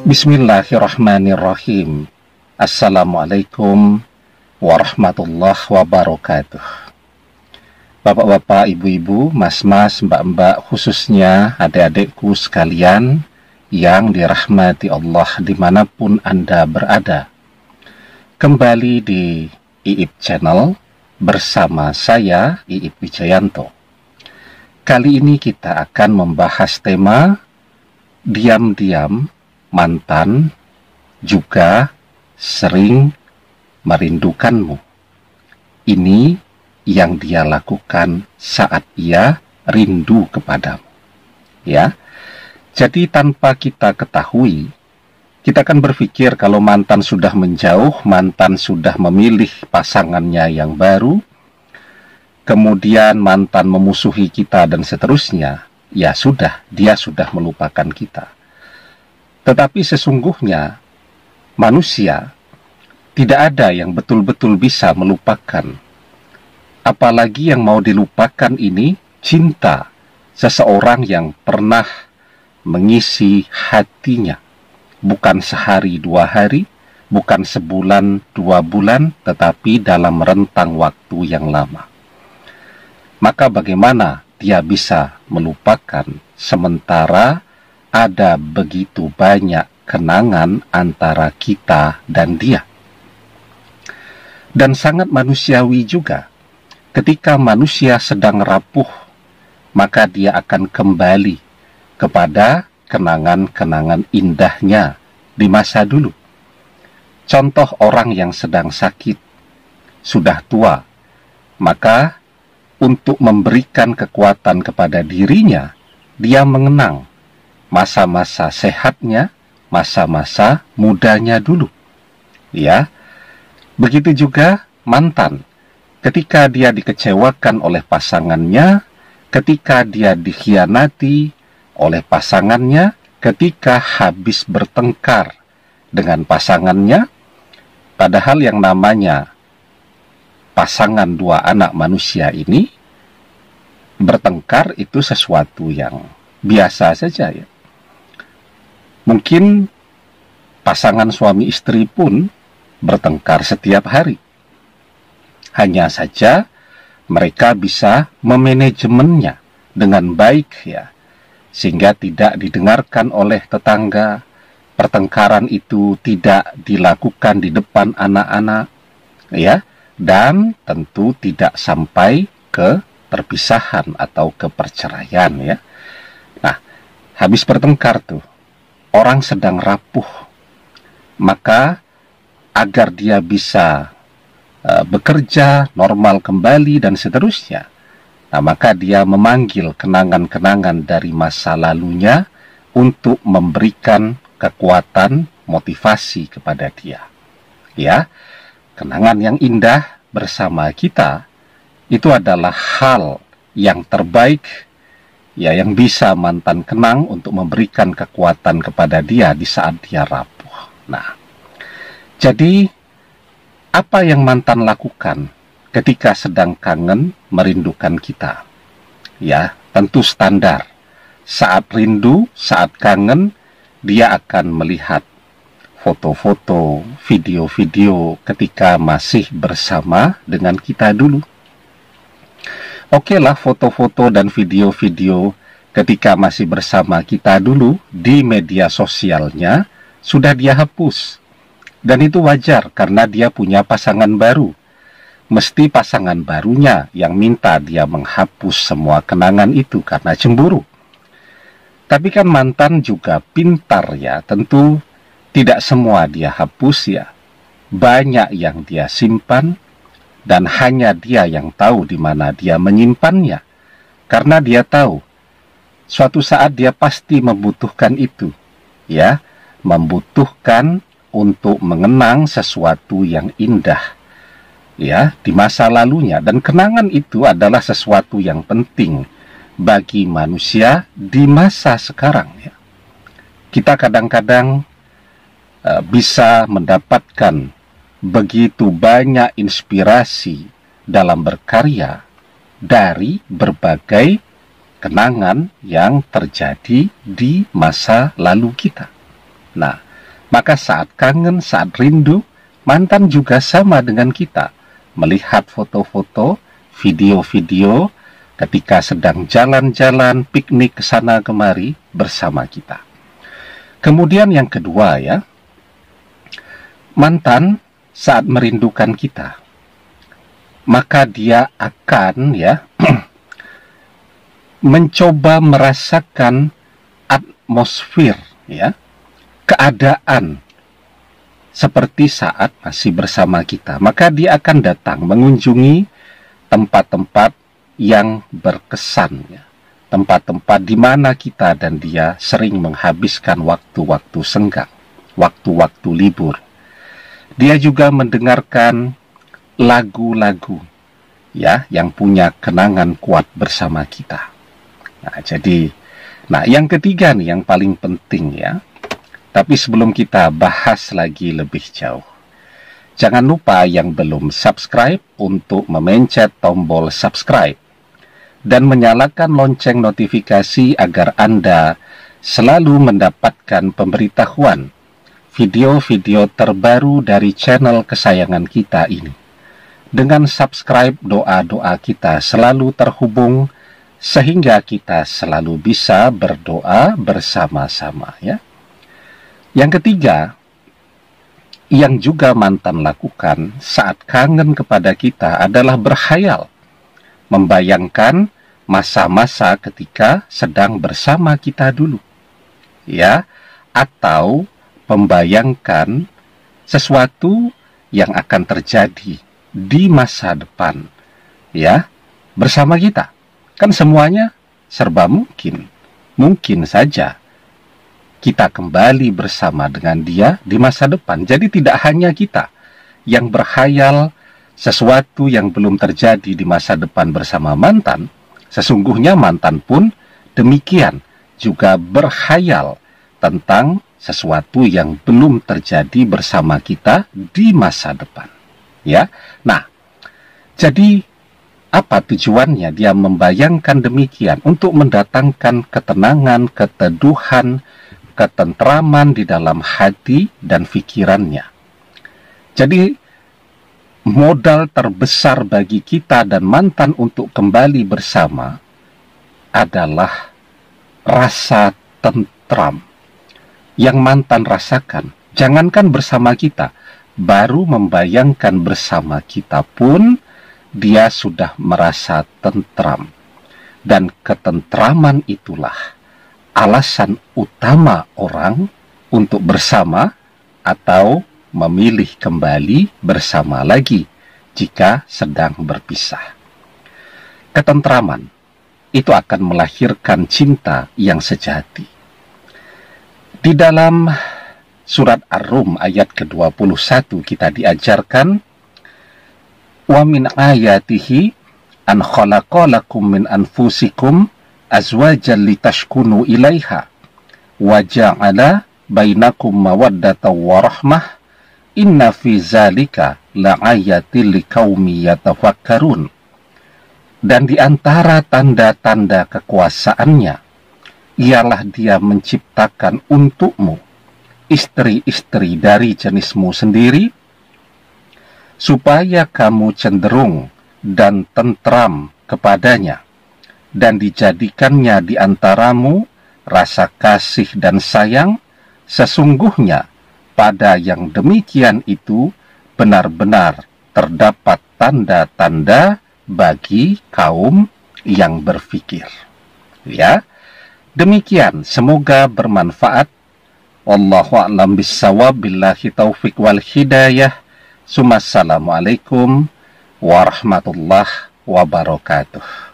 Bismillahirrahmanirrahim. Assalamualaikum warahmatullahi wabarakatuh. Bapak-bapak, ibu-ibu, mas-mas, mbak-mbak, khususnya adik-adikku sekalian yang dirahmati Allah dimanapun Anda berada. Kembali di Iip Channel bersama saya, Iip Wijayanto. Kali ini kita akan membahas tema diam-diam mantan juga sering merindukanmu. Ini yang dia lakukan saat ia rindu kepadamu. Ya. Jadi tanpa kita ketahui, kita akan berpikir kalau mantan sudah menjauh, mantan sudah memilih pasangannya yang baru, kemudian mantan memusuhi kita dan seterusnya, ya sudah, dia sudah melupakan kita. Tetapi sesungguhnya manusia tidak ada yang betul-betul bisa melupakan. Apalagi yang mau dilupakan ini cinta seseorang yang pernah mengisi hatinya. Bukan sehari dua hari, bukan sebulan dua bulan, tetapi dalam rentang waktu yang lama. Maka bagaimana dia bisa melupakan sementara ada begitu banyak kenangan antara kita dan dia? Dan sangat manusiawi juga, ketika manusia sedang rapuh, maka dia akan kembali kepada kenangan-kenangan indahnya di masa dulu. Contoh orang yang sedang sakit, sudah tua, maka untuk memberikan kekuatan kepada dirinya, dia mengenang masa-masa sehatnya, masa-masa mudanya dulu. Ya, begitu juga mantan. Ketika dia dikecewakan oleh pasangannya, ketika dia dikhianati oleh pasangannya, ketika habis bertengkar dengan pasangannya, padahal yang namanya pasangan dua anak manusia ini, bertengkar itu sesuatu yang biasa saja ya. Mungkin pasangan suami istri pun bertengkar setiap hari. Hanya saja mereka bisa memanajemennya dengan baik ya, sehingga tidak didengarkan oleh tetangga. Pertengkaran itu tidak dilakukan di depan anak-anak ya, dan tentu tidak sampai ke perpisahan atau ke perceraian ya. Nah, habis bertengkar tuh, orang sedang rapuh, maka agar dia bisa bekerja normal kembali dan seterusnya, nah maka dia memanggil kenangan-kenangan dari masa lalunya untuk memberikan kekuatan motivasi kepada dia. Ya, kenangan yang indah bersama kita itu adalah hal yang terbaik ya, yang bisa mantan kenang untuk memberikan kekuatan kepada dia di saat dia rapuh. Nah, jadi apa yang mantan lakukan ketika sedang kangen merindukan kita? Ya, tentu standar. Saat rindu, saat kangen, dia akan melihat foto-foto, video-video ketika masih bersama dengan kita dulu. Oke lah, foto-foto dan video-video ketika masih bersama kita dulu di media sosialnya sudah dia hapus. Dan itu wajar karena dia punya pasangan baru. Mesti pasangan barunya yang minta dia menghapus semua kenangan itu karena cemburu. Tapi kan mantan juga pintar ya, tentu tidak semua dia hapus ya. Banyak yang dia simpan dan hanya dia yang tahu di mana dia menyimpannya. Karena dia tahu suatu saat dia pasti membutuhkan itu. Ya, membutuhkan untuk mengenang sesuatu yang indah ya di masa lalunya, dan kenangan itu adalah sesuatu yang penting bagi manusia di masa sekarang ya. Kita kadang-kadang bisa mendapatkan begitu banyak inspirasi dalam berkarya dari berbagai kenangan yang terjadi di masa lalu kita. Nah, Maka saat kangen, saat rindu, mantan juga sama dengan kita, melihat foto-foto, video-video ketika sedang jalan-jalan, piknik ke sana kemari bersama kita. Kemudian yang kedua ya, mantan saat merindukan kita, maka dia akan ya mencoba merasakan atmosfer ya, keadaan seperti saat masih bersama kita. Maka dia akan datang mengunjungi tempat-tempat yang berkesan ya, tempat-tempat di mana kita dan dia sering menghabiskan waktu-waktu senggang, waktu-waktu libur. Dia juga mendengarkan lagu-lagu ya yang punya kenangan kuat bersama kita. Nah, yang ketiga nih yang paling penting ya. Tapi sebelum kita bahas lagi lebih jauh, jangan lupa yang belum subscribe untuk memencet tombol subscribe dan menyalakan lonceng notifikasi agar Anda selalu mendapatkan pemberitahuan video-video terbaru dari channel kesayangan kita ini. Dengan subscribe, doa-doa kita selalu terhubung sehingga kita selalu bisa berdoa bersama-sama ya. Yang ketiga, yang juga mantan lakukan saat kangen kepada kita adalah berkhayal, membayangkan masa-masa ketika sedang bersama kita dulu ya, atau membayangkan sesuatu yang akan terjadi di masa depan ya bersama kita. Kan semuanya serba mungkin. Mungkin saja kita kembali bersama dengan dia di masa depan. Jadi tidak hanya kita yang berkhayal sesuatu yang belum terjadi di masa depan bersama mantan, sesungguhnya mantan pun demikian juga berkhayal tentang sesuatu yang belum terjadi bersama kita di masa depan. Ya. Nah, jadi apa tujuannya dia membayangkan demikian? Untuk mendatangkan ketenangan, keteduhan, ketentraman di dalam hati dan pikirannya. Jadi modal terbesar bagi kita dan mantan untuk kembali bersama adalah rasa tentram yang mantan rasakan. Jangankan bersama kita, baru membayangkan bersama kita pun dia sudah merasa tentram. Dan ketentraman itulah alasan utama orang untuk bersama atau memilih kembali bersama lagi jika sedang berpisah. Ketentraman itu akan melahirkan cinta yang sejati. Di dalam surat Ar-Rum ayat ke-21 kita diajarkan, wa min ayatihi an khalaqa lakum min anfusikum azwajan litashkunu ilaiha wa ja'ala bainakum mawaddatan wa rahmah inna fi zalika la'ayatil liqaumi yatafakkarun. Dan di antara tanda-tanda kekuasaannya ialah dia menciptakan untukmu istri-istri dari jenismu sendiri supaya kamu cenderung dan tentram kepadanya, dan dijadikannya di antaramu rasa kasih dan sayang. Sesungguhnya pada yang demikian itu benar-benar terdapat tanda-tanda bagi kaum yang berfikir. Ya, demikian, semoga bermanfaat. Wallahu a'lam bissawab, billahi taufik wal hidayah. Assalamualaikum warahmatullahi wabarakatuh.